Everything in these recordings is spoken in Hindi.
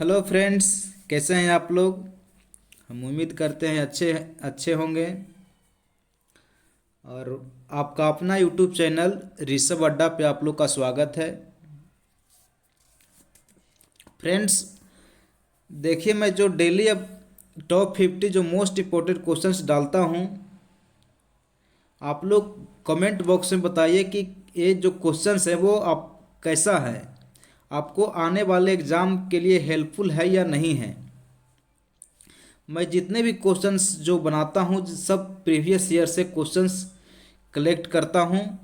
हेलो फ्रेंड्स, कैसे हैं आप लोग। हम उम्मीद करते हैं अच्छे अच्छे होंगे। और आपका अपना यूट्यूब चैनल ऋषभ अड्डा पे आप लोग का स्वागत है। फ्रेंड्स, देखिए, मैं जो डेली अब टॉप 50 जो मोस्ट इम्पोर्टेंट क्वेश्चंस डालता हूं, आप लोग कमेंट बॉक्स में बताइए कि ये जो क्वेश्चंस है वो आप कैसा है, आपको आने वाले एग्ज़ाम के लिए हेल्पफुल है या नहीं है। मैं जितने भी क्वेश्चंस जो बनाता हूँ सब प्रीवियस ईयर से क्वेश्चंस कलेक्ट करता हूँ।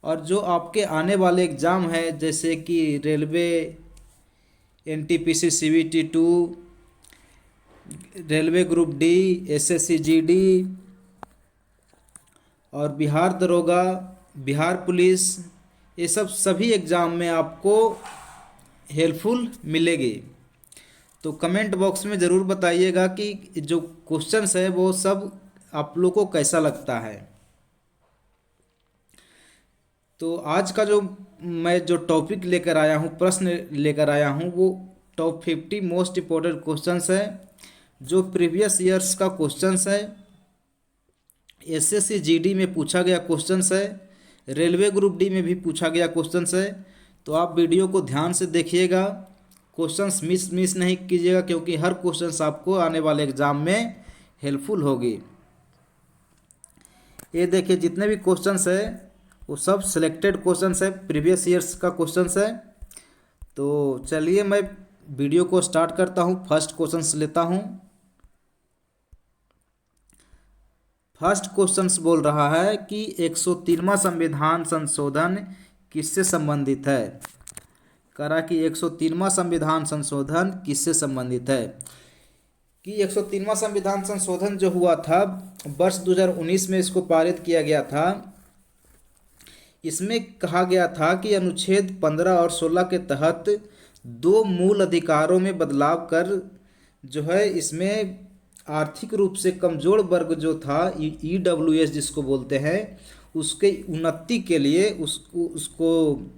और जो आपके आने वाले एग्ज़ाम है जैसे कि railway, NTPC CVT 2, railway group D, SSC GD और बिहार दरोगा, बिहार पुलिस, ये सब सभी एग्ज़ाम में आपको हेल्पफुल मिलेगी। तो कमेंट बॉक्स में ज़रूर बताइएगा कि जो क्वेश्चंस है वो सब आप लोग को कैसा लगता है। तो आज का जो मैं जो टॉपिक लेकर आया हूँ, प्रश्न लेकर आया हूँ, वो टॉप 50 मोस्ट इम्पोर्टेंट क्वेश्चंस है जो प्रीवियस ईयर्स का क्वेश्चंस है। SSC GD में पूछा गया क्वेश्चंस है, रेलवे ग्रुप डी में भी पूछा गया क्वेश्चंस है। तो आप वीडियो को ध्यान से देखिएगा, क्वेश्चंस मिस नहीं कीजिएगा, क्योंकि हर क्वेश्चंस आपको आने वाले एग्ज़ाम में हेल्पफुल होगी। ये देखिए, जितने भी क्वेश्चंस है वो सब सिलेक्टेड क्वेश्चंस है, प्रीवियस ईयर्स का क्वेश्चंस है। तो चलिए मैं वीडियो को स्टार्ट करता हूँ। फर्स्ट क्वेश्चंस लेता हूँ। फर्स्ट क्वेश्चंस बोल रहा है कि 103वां संविधान संशोधन किससे संबंधित है। कह रहा कि 103वां संविधान संशोधन किससे संबंधित है। कि 103वां संविधान संशोधन जो हुआ था वर्ष 2019 में, इसको पारित किया गया था। इसमें कहा गया था कि अनुच्छेद 15 और 16 के तहत दो मूल अधिकारों में बदलाव कर जो है इसमें आर्थिक रूप से कमजोर वर्ग जो था, EWS जिसको बोलते हैं, उसके उन्नति के लिए उसको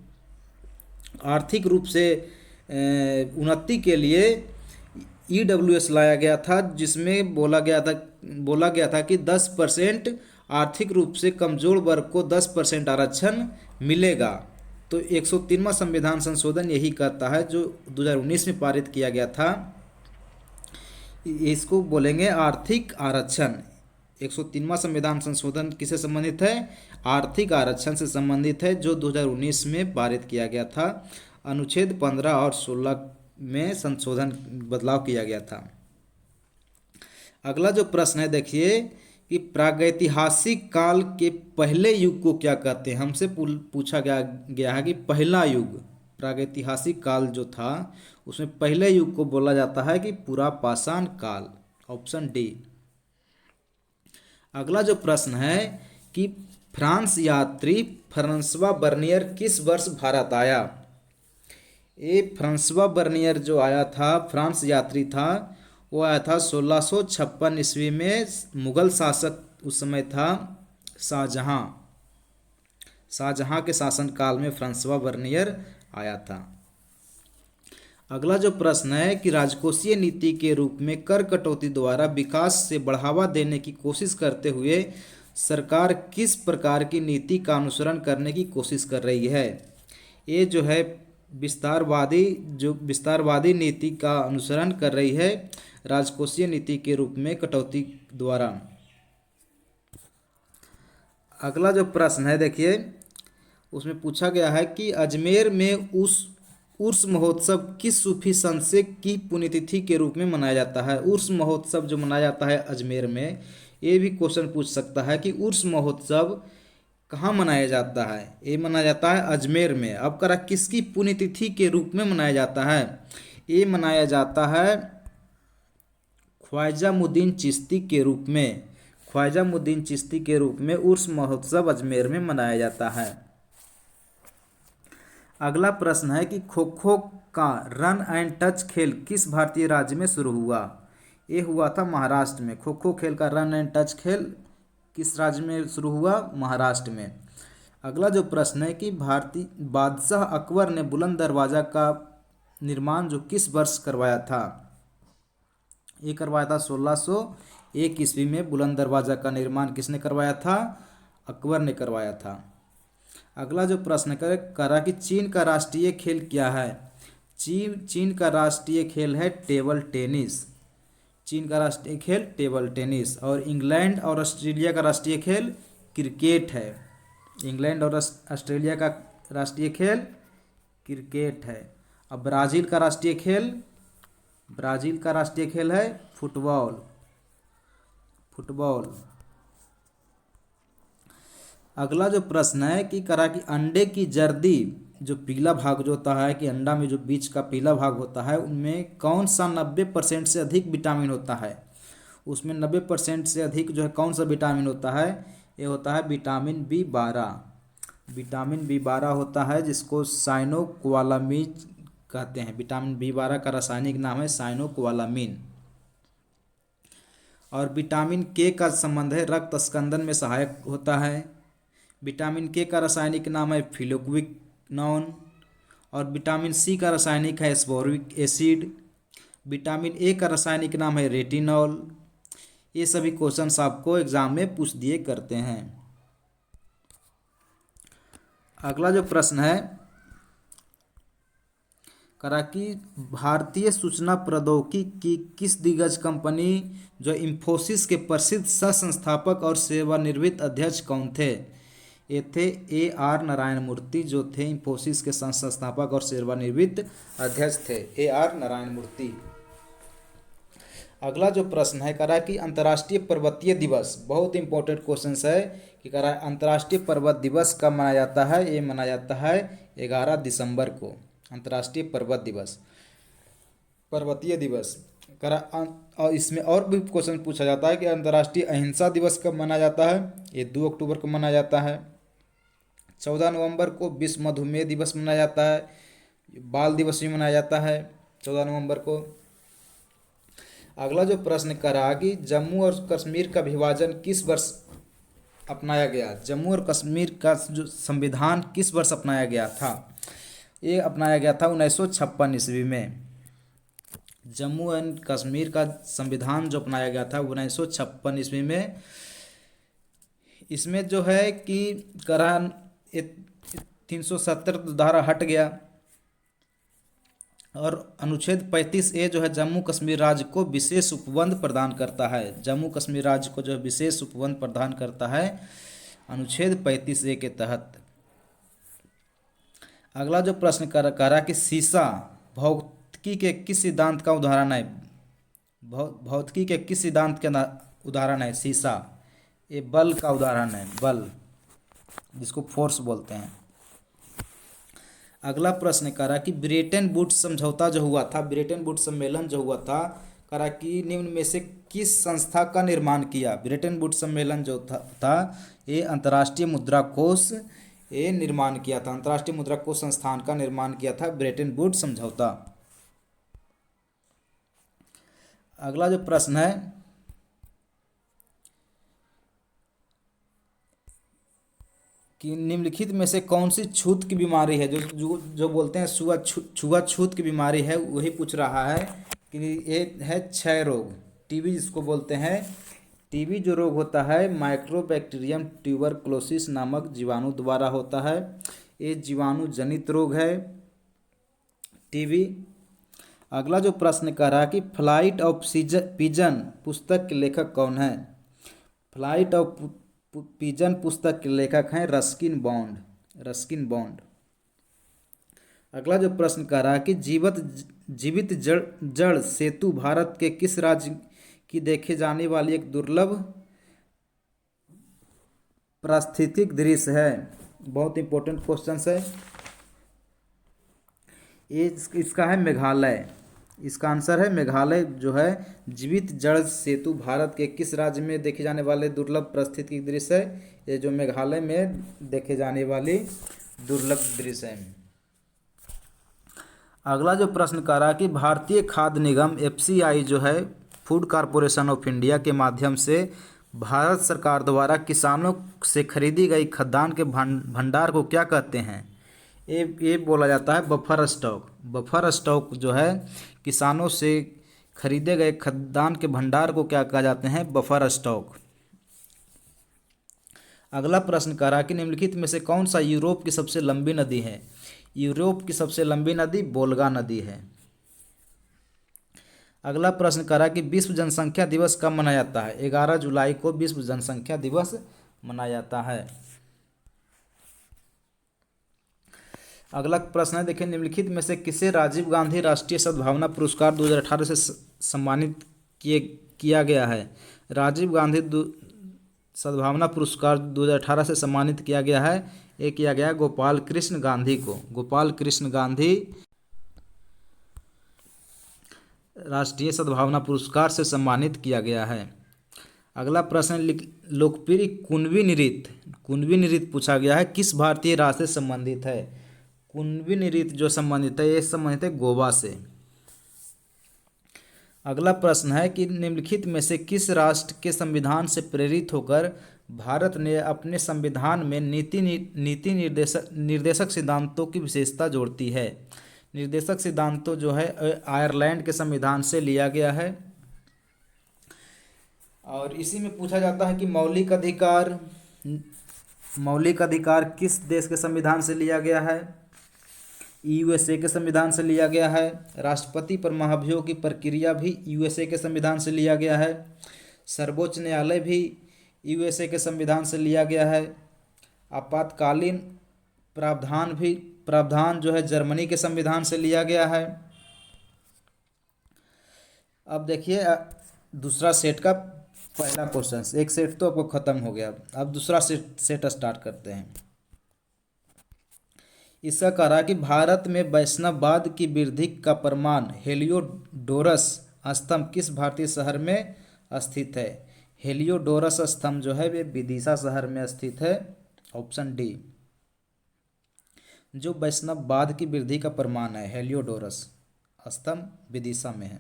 आर्थिक रूप से उन्नति के लिए EWS लाया गया था, जिसमें बोला गया था कि 10% आर्थिक रूप से कमजोर वर्ग को 10% आरक्षण मिलेगा। तो 103वां संविधान संशोधन यही कहता है, जो 2019 में पारित किया गया था। इसको बोलेंगे आर्थिक आरक्षण। 103वां संविधान संशोधन किससे संबंधित है? आर्थिक आरक्षण से संबंधित है, जो 2019 में पारित किया गया था। अनुच्छेद 15 और 16 में संशोधन बदलाव किया गया था। अगला जो प्रश्न है, देखिए कि प्रागैतिहासिक काल के पहले युग को क्या कहते हैं। हमसे पूछा गया है कि पहला युग, प्रागैतिहासिक काल जो था उसमें पहले युग को बोला जाता है कि पुरापाषाण काल, ऑप्शन डी। अगला जो प्रश्न है कि फ्रांस यात्री फ्रांसवा बर्नियर किस वर्ष भारत आया। ये फ्रांसवा बर्नियर जो आया था, फ्रांस यात्री था, वो आया था 1656 ईस्वी में। मुगल शासक उस समय था शाहजहां। शाहजहां के शासनकाल में फ्रांसवा बर्नियर आया था। अगला जो प्रश्न है कि राजकोषीय नीति के रूप में कर कटौती द्वारा विकास से बढ़ावा देने की कोशिश करते हुए सरकार किस प्रकार की नीति का अनुसरण करने की कोशिश कर रही है। ये जो है विस्तारवादी नीति का अनुसरण कर रही है राजकोषीय नीति के रूप में कटौती द्वारा। अगला जो प्रश्न है, देखिए उसमें पूछा गया है कि अजमेर में उर्स महोत्सव किस सूफी संत से की पुण्यतिथि के रूप में मनाया जाता है। उर्स महोत्सव जो मनाया जाता है अजमेर में, ये भी क्वेश्चन पूछ सकता है कि उर्स महोत्सव कहाँ मनाया जाता है। ये मनाया जाता है अजमेर में। अब करा किसकी पुण्यतिथि के रूप में मनाया जाता है। ये मनाया जाता है ख्वाजामुद्दीन चिश्ती के रूप में। ख्वाजामुद्दीन चिश्ती के रूप में उर्स महोत्सव अजमेर में मनाया जाता है। अगला प्रश्न है कि खो खो का रन एंड टच खेल किस भारतीय राज्य में शुरू हुआ। ये हुआ था महाराष्ट्र में। खो खो खेल का रन एंड टच खेल किस राज्य में शुरू हुआ? महाराष्ट्र में। अगला जो प्रश्न है कि भारतीय बादशाह अकबर ने बुलंद दरवाज़ा का निर्माण जो किस वर्ष करवाया था? ये करवाया था 1601 ईस्वी में। बुलंद दरवाज़ा का निर्माण किसने करवाया था? अकबर ने करवाया था। अगला जो प्रश्न करा कि चीन का राष्ट्रीय खेल क्या है? चीन का राष्ट्रीय खेल है टेबल टेनिस। चीन का राष्ट्रीय खेल टेबल टेनिस। और इंग्लैंड और ऑस्ट्रेलिया का राष्ट्रीय खेल क्रिकेट है। इंग्लैंड और ऑस्ट्रेलिया का राष्ट्रीय खेल क्रिकेट है। अब ब्राज़ील का राष्ट्रीय खेल है फुटबॉल। अगला जो प्रश्न है कि करा कि अंडे की जर्दी जो पीला भाग जो होता है, कि अंडा में जो बीच का पीला भाग होता है, उनमें कौन सा 90% से अधिक विटामिन होता है? उसमें 90% से अधिक जो है कौन सा विटामिन होता है? ये होता है विटामिन B12। विटामिन B12 होता है, जिसको साइनोकोबालामिन कहते हैं। विटामिन B12 का रासायनिक नाम है साइनोकोबालामिन। और विटामिन के का संबंध है रक्त स्कंदन में सहायक होता है। विटामिन के का रासायनिक नाम है फिलोक्विनोन। और विटामिन सी का रासायनिक है एस्कोर्बिक एसिड। विटामिन ए का रासायनिक नाम है रेटिनॉल। ये सभी क्वेश्चंस आपको एग्जाम में पूछ दिए करते हैं। अगला जो प्रश्न है करा कि भारतीय सूचना प्रौद्योगिकी की किस दिग्गज कंपनी जो इंफोसिस के प्रसिद्ध सह संस्थापक और सेवानिवृत्त अध्यक्ष कौन थे? ये थे AR नारायण मूर्ति, जो थे इंफोसिस के सह संस्थापक और सेवानिवृत्त अध्यक्ष थे AR नारायण मूर्ति। अगला जो प्रश्न है करा कि अंतर्राष्ट्रीय पर्वतीय दिवस, बहुत इंपॉर्टेंट क्वेश्चन है कि करा अंतर्राष्ट्रीय पर्वत दिवस कब मनाया जाता है? ये मनाया जाता है 11 दिसंबर को। अंतर्राष्ट्रीय पर्वतीय दिवस करा। और इसमें और भी क्वेश्चन पूछा जाता है कि अंतर्राष्ट्रीय अहिंसा दिवस कब मनाया जाता है? ये 2 अक्टूबर को मनाया जाता है। 14 नवंबर को विश्व मधुमेह दिवस मनाया जाता है। बाल दिवस भी मनाया जाता है 14 नवंबर को। अगला जो प्रश्न करा कि जम्मू और कश्मीर का विभाजन किस वर्ष अपनाया गया? जम्मू और कश्मीर का जो संविधान किस वर्ष अपनाया गया था? ये अपनाया गया था 1956 ईस्वी में। जम्मू एंड कश्मीर का संविधान जो अपनाया गया था 1956 ईस्वी में। इसमें जो है कि करा 370 धारा हट गया और अनुच्छेद 35A जो है जम्मू कश्मीर राज्य को विशेष उपबंध प्रदान करता है। जम्मू कश्मीर राज्य को जो विशेष उपबंध प्रदान करता है अनुच्छेद 35A के तहत। अगला जो प्रश्न करा कि शीशा भौतिकी के किस सिद्धांत का उदाहरण है? भौतिकी के किस सिद्धांत के उदाहरण है शीशा? ये बल का उदाहरण है, बल, जिसको फोर्स बोलते हैं। अगला प्रश्न करा कि ब्रेटन वुड्स समझौता जो हुआ था, ब्रेटन वुड्स सम्मेलन जो हुआ था, करा कि निम्न में से किस संस्था का निर्माण किया? ब्रेटन वुड्स सम्मेलन जो था ये अंतर्राष्ट्रीय मुद्रा कोष ये निर्माण किया था। अंतर्राष्ट्रीय मुद्रा कोष संस्थान का निर्माण किया था ब्रेटन वुड्स समझौता। अगला जो प्रश्न है कि निम्नलिखित में से कौन सी छूत की बीमारी है? जो बोलते हैं छुआछूत की बीमारी है, वही पूछ रहा है कि ये है क्षय रोग, टीबी जिसको बोलते हैं। टीबी जो रोग होता है माइक्रोबैक्टीरियम ट्यूबरक्लोसिस नामक जीवाणु द्वारा होता है। ये जीवाणु जनित रोग है टीबी। अगला जो प्रश्न कर रहा है कि फ्लाइट ऑफ पिजन पुस्तक के लेखक कौन है? फ्लाइट ऑफ पिजन पुस्तक के लेखक हैं रस्किन बॉन्ड। अगला जो प्रश्न कर रहा है कि जीवित जड़ सेतु भारत के किस राज्य की देखे जाने वाली एक दुर्लभ पारिस्थितिक दृश्य है? बहुत इंपॉर्टेंट क्वेश्चन है ये। इसका है मेघालय। इसका आंसर है मेघालय जो है जीवित जड़ सेतु भारत के किस राज्य में देखे जाने वाले दुर्लभ पारिस्थितिक दृश्य है? ये जो मेघालय में देखे जाने वाली दुर्लभ दृश्य है। अगला जो प्रश्न कर रहा है कि भारतीय खाद्य निगम FCI जो है फूड कॉरपोरेशन ऑफ इंडिया के माध्यम से भारत सरकार द्वारा किसानों से खरीदी गई खाद्यान्न के भंडार को क्या कहते हैं? ये बोला जाता है बफर स्टॉक। बफर स्टॉक जो है किसानों से खरीदे गए खाद्यान्न के भंडार को क्या कहा जाते हैं? Buffer stock. अगला प्रश्न कह रहा कि निम्नलिखित में से कौन सा यूरोप की सबसे लंबी नदी है? यूरोप की सबसे लंबी नदी वोल्गा नदी है। अगला प्रश्न कह रहा कि विश्व जनसंख्या दिवस कब मनाया जाता है? 11 जुलाई को विश्व जनसंख्या दिवस मनाया जाता है। अगला प्रश्न है, देखिए निम्नलिखित में से किसे राजीव गांधी राष्ट्रीय सद्भावना पुरस्कार 2018 से सम्मानित किया गया है? राजीव गांधी सद्भावना पुरस्कार 2018 से सम्मानित किया गया है। ये किया गया गोपाल कृष्ण गांधी को। गोपाल कृष्ण गांधी राष्ट्रीय सद्भावना पुरस्कार से सम्मानित किया गया है। अगला प्रश्न, लोकप्रिय कुणबी नृत्य पूछा गया है, किस भारतीय राज्य से संबंधित है? कुणबी नृत्य जो संबंधित है, ये संबंधित है गोवा से। अगला प्रश्न है कि निम्नलिखित में से किस राष्ट्र के संविधान से प्रेरित होकर भारत ने अपने संविधान में नीति निर्देशक सिद्धांतों की विशेषता जोड़ती है? निर्देशक सिद्धांतों जो है आयरलैंड के संविधान से लिया गया है। और इसी में पूछा जाता है कि मौलिक अधिकार किस देश के संविधान से लिया गया है? यूएसए के संविधान से लिया गया है। राष्ट्रपति पर महाभियोग की प्रक्रिया भी यूएसए के संविधान से लिया गया है। सर्वोच्च न्यायालय भी यूएसए के संविधान से लिया गया है। आपातकालीन प्रावधान जो है जर्मनी के संविधान से लिया गया है। अब देखिए दूसरा सेट का पहला क्वेश्चन, एक सेट तो आपको खत्म हो गया, अब दूसरा सेट स्टार्ट करते हैं। इसका कह रहा कि भारत में वैष्णववाद की वृद्धि का प्रमाण हेलियोडोरस स्तंभ किस भारतीय शहर में स्थित है? हेलियोडोरस स्तंभ जो है वे विदिशा शहर में स्थित है, ऑप्शन डी। जो वैष्णववाद की वृद्धि का प्रमाण है हेलियोडोरस स्तंभ विदिशा में है।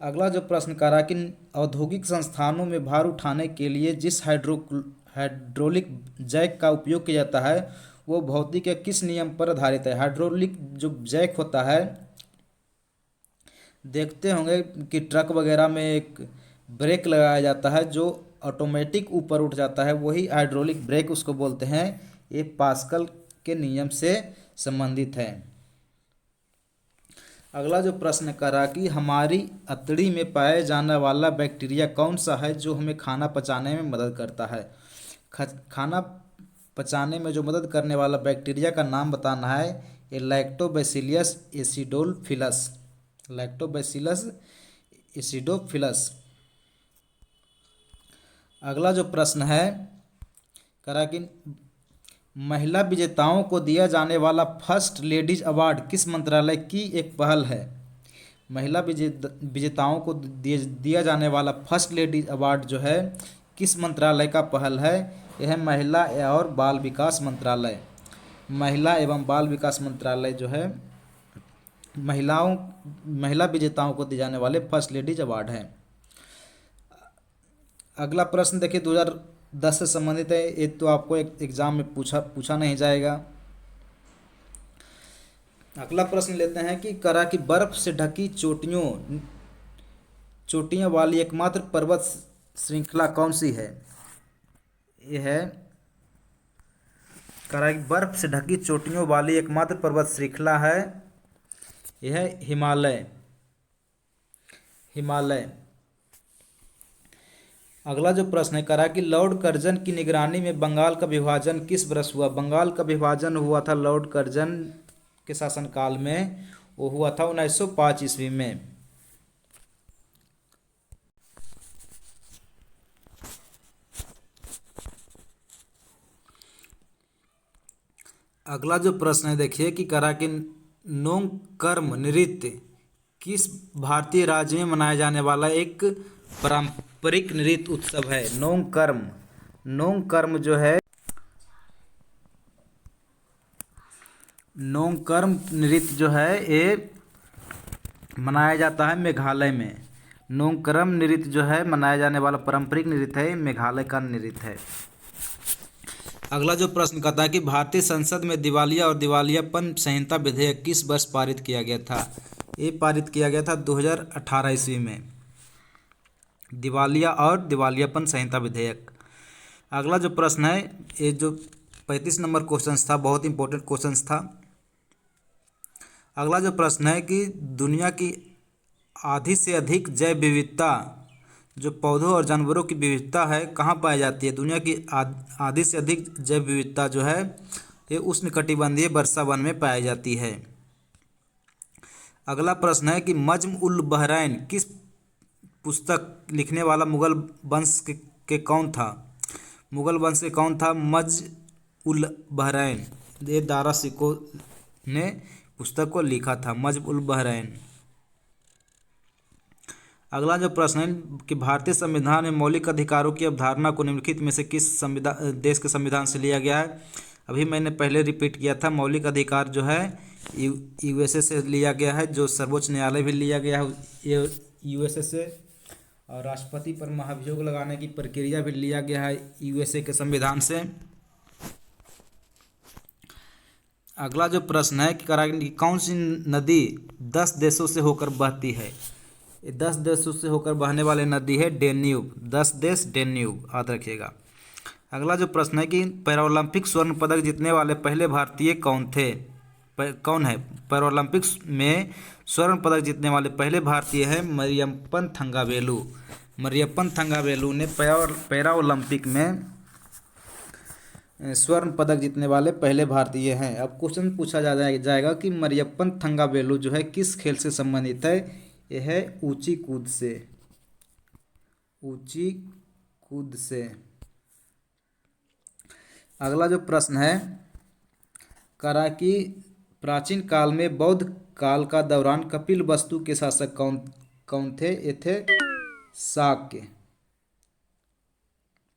अगला जो प्रश्न कह रहा कि औद्योगिक संस्थानों में भार उठाने के लिए जिस हाइड्रोलिक जैक का उपयोग किया जाता है वो भौतिक या किस नियम पर आधारित है? हाइड्रोलिक जो जैक होता है, देखते होंगे कि ट्रक वगैरह में एक ब्रेक लगाया जाता है जो ऑटोमेटिक ऊपर उठ जाता है, वही हाइड्रोलिक ब्रेक उसको बोलते हैं। ये पास्कल के नियम से संबंधित है। अगला जो प्रश्न करा कि हमारी अतड़ी में पाया जाने वाला बैक्टीरिया कौन सा है जो हमें खाना पचाने में मदद करता है? खाना पचाने में जो मदद करने वाला बैक्टीरिया का नाम बताना है। ये लैक्टोबैसिलस एसिडोफिलस। Lactobacillus acidophilus. अगला जो प्रश्न है करा कि महिला विजेताओं को दिया जाने वाला फर्स्ट लेडीज अवार्ड किस मंत्रालय की एक पहल है? महिला विजेताओं को दिया जाने वाला फर्स्ट लेडीज अवार्ड जो है किस मंत्रालय का पहल है? यह है महिला और बाल विकास मंत्रालय। महिला एवं बाल विकास मंत्रालय जो है महिला विजेताओं को दिए जाने वाले फर्स्ट लेडीज अवार्ड है। अगला प्रश्न देखिए 2010 से संबंधित है, ये तो आपको एक एग्जाम में पूछा नहीं जाएगा। अगला प्रश्न लेते हैं कि करा कि बर्फ से ढकी चोटियों वाली एकमात्र पर्वत श्रृंखला कौन सी है? यह है करा कि बर्फ से ढकी चोटियों वाली एकमात्र पर्वत श्रृंखला है, यह है हिमालय। अगला जो प्रश्न है करा कि लॉर्ड कर्जन की निगरानी में बंगाल का विभाजन किस वर्ष हुआ? बंगाल का विभाजन हुआ था लॉर्ड कर्जन के शासनकाल में, वो हुआ था 1905 ईस्वी में। अगला जो प्रश्न है देखिए कि करा कि नोंगकर्म नृत्य किस भारतीय राज्य में मनाया जाने वाला एक पारंपरिक नृत्य उत्सव है? नोंगकर्म जो है नोंगकर्म नृत्य जो है ये मनाया जाता है मेघालय में। नोंगकर्म नृत्य जो है मनाया जाने वाला पारंपरिक नृत्य है, मेघालय का नृत्य है। अगला जो प्रश्न कहता है कि भारतीय संसद में दिवालिया और दिवालियापन संहिता विधेयक किस वर्ष पारित किया गया था। ये पारित किया गया था 2018 ईस्वी में, दिवालिया और दिवालियापन संहिता विधेयक। अगला जो प्रश्न है, ये जो 35 नंबर क्वेश्चन था, बहुत इंपॉर्टेंट क्वेश्चन था। अगला जो प्रश्न है कि दुनिया की आधी से अधिक जैव विविधता, जो पौधों और जानवरों की विविधता है, कहाँ पाई जाती है। दुनिया की आधी से अधिक जैव विविधता जो है ये उष्णकटिबंधीय वर्षा वन में पाई जाती है। अगला प्रश्न है कि मज्म उल बहरैन किस पुस्तक लिखने वाला मुगल वंश के कौन था। मुगल वंश के कौन था मज्म उल बहरैन। ये दारा सिको ने पुस्तक को लिखा था, मज्म उल बहरैन। अगला जो प्रश्न है कि भारतीय संविधान में मौलिक अधिकारों की अवधारणा को निम्नलिखित में से किस देश के संविधान से लिया गया है। अभी मैंने पहले रिपीट किया था, मौलिक अधिकार जो है यूएसए से लिया गया है, जो सर्वोच्च न्यायालय भी लिया गया है ये यूएसए से, और राष्ट्रपति पर महाभियोग लगाने की प्रक्रिया भी लिया गया है यूएसए के संविधान से। अगला जो प्रश्न है कि कौन सी नदी 10 देशों से होकर बहती है। 10 देशों से होकर बहने वाली नदी है डेन्यूब। 10 देश डेन्यूब, याद रखिएगा। अगला जो प्रश्न है कि पैरालंपिक स्वर्ण पदक जीतने वाले पहले भारतीय कौन थे। कौन है पैरालंपिक्स में स्वर्ण पदक जीतने वाले पहले भारतीय हैं मरियप्पन थंगावेलु। मरियप्पन थंगावेलु ने पैरालंपिक में स्वर्ण पदक जीतने वाले पहले भारतीय हैं। अब क्वेश्चन पूछा जाएगा कि मरियप्पन थंगावेलु जो है किस खेल से संबंधित है। यह है ऊंची कूद से। ऊंची कूद से। अगला जो प्रश्न है करा कि प्राचीन काल में बौद्ध काल का दौरान कपिल वस्तु के शासक कौन थे। ये थे शाक्य।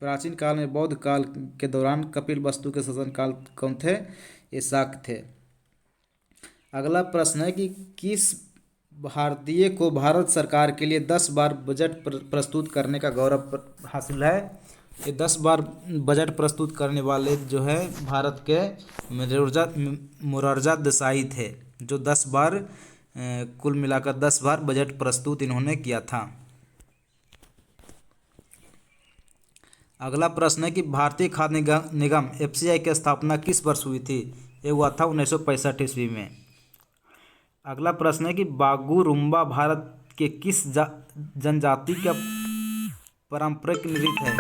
प्राचीन काल में बौद्ध काल के दौरान कपिल वस्तु के शासन काल कौन थे। ये शाक्य थे। अगला प्रश्न है कि किस भारतीय को भारत सरकार के लिए 10 बार बजट प्रस्तुत करने का गौरव हासिल है। ये 10 बार बजट प्रस्तुत करने वाले जो है भारत के मोरारजी देसाई थे, जो 10 बार कुल मिलाकर 10 बार बजट प्रस्तुत इन्होंने किया था। अगला प्रश्न है कि भारतीय खाद्य निगम एफसीआई की स्थापना किस वर्ष हुई थी। ये हुआ था 1965 ईस्वी में। अगला प्रश्न है कि बागुरुम्बा भारत के किस जनजाति का पारंपरिक नृत्य है।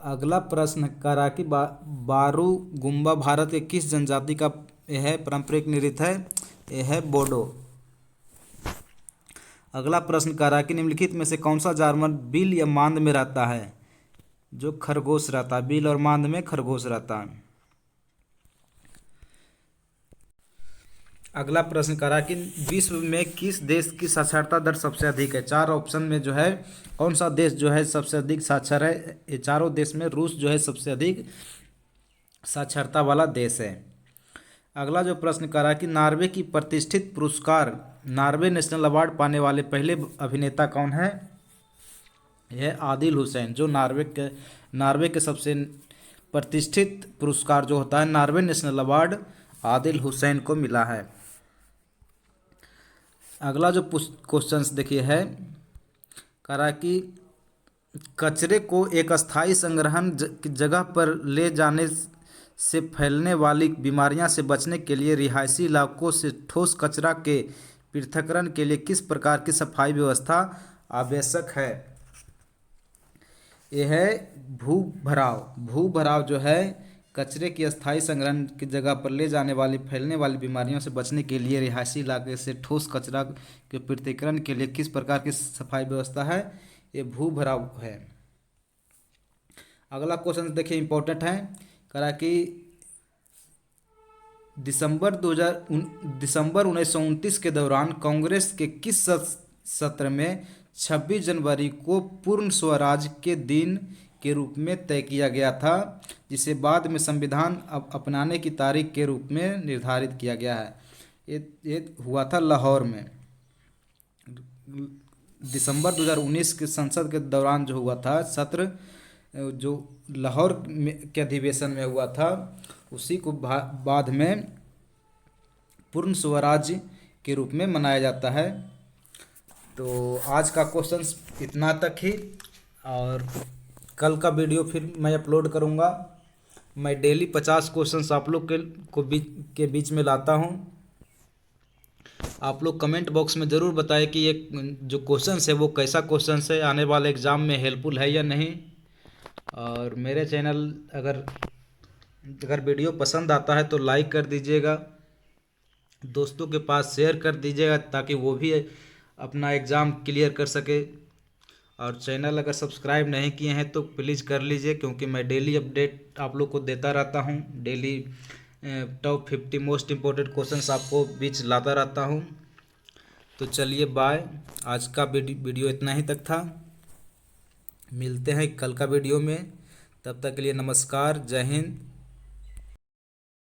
अगला प्रश्न करा कि बारूगुम्बा भारत के किस जनजाति का यह है पारंपरिक नृत्य है। यह है बोडो। अगला प्रश्न करा कि निम्नलिखित में से कौन सा जानवर बिल या मांद में रहता है। जो खरगोश रहता है, बिल और मांद में खरगोश रहता है। अगला प्रश्न करा कि विश्व में किस देश की साक्षरता दर सबसे अधिक है। 4 ऑप्शन में जो है कौन सा देश जो है सबसे अधिक साक्षर है। ये चारों देश में रूस जो है सबसे अधिक साक्षरता वाला देश है। अगला जो प्रश्न करा कि नार्वे की प्रतिष्ठित पुरस्कार नार्वे नेशनल अवार्ड पाने वाले पहले अभिनेता कौन है। यह आदिल हुसैन, जो नार्वे के सबसे प्रतिष्ठित पुरस्कार जो होता है Norway national award Adil Hussain को मिला है। अगला जो क्वेश्चंस देखिए है करा कि कचरे को एक अस्थायी संग्रहण जगह पर ले जाने से फैलने वाली बीमारियां से बचने के लिए रिहायशी इलाकों से ठोस कचरा के पृथक्करण के लिए किस प्रकार की सफाई व्यवस्था आवश्यक है। यह है भूभराव। भूभराव जो है कचरे की अस्थायी संग्रहण की जगह पर ले जाने वाली फैलने वाली बीमारियों से बचने के लिए रिहायशी इलाके से ठोस कचरा के पृथक्करण के लिए किस प्रकार की सफाई व्यवस्था है। ये भूभराव है। अगला क्वेश्चन देखिए इंपॉर्टेंट है करा कि दिसंबर 1929 के दौरान कांग्रेस के किस सत्र में 26 जनवरी को पूर्ण स्वराज के दिन के रूप में तय किया गया था, जिसे बाद में संविधान अपनाने की तारीख के रूप में निर्धारित किया गया है। ये हुआ था लाहौर में। दिसंबर 2019 के संसद के दौरान जो हुआ था सत्र जो लाहौर के अधिवेशन में हुआ था, उसी को बाद में पूर्ण स्वराज्य के रूप में मनाया जाता है। तो आज का क्वेश्चंस इतना तक ही, और कल का वीडियो फिर मैं अपलोड करूँगा। मैं डेली 50 क्वेश्चंस आप लोग के बीच में लाता हूँ। आप लोग कमेंट बॉक्स में ज़रूर बताएं कि ये जो क्वेश्चंस है वो कैसा क्वेश्चंस है, आने वाले एग्ज़ाम में हेल्पफुल है या नहीं। और मेरे चैनल अगर वीडियो पसंद आता है तो लाइक कर दीजिएगा, दोस्तों के पास शेयर कर दीजिएगा ताकि वो भी अपना एग्ज़ाम क्लियर कर सके। और चैनल अगर सब्सक्राइब नहीं किए हैं तो प्लीज़ कर लीजिए, क्योंकि मैं डेली अपडेट आप लोग को देता रहता हूं। Daily top 50 most important questions आपको बीच लाता रहता हूं। तो चलिए बाय, आज का वीडियो इतना ही तक था। मिलते हैं कल का वीडियो में, तब तक के लिए नमस्कार, जय हिंद।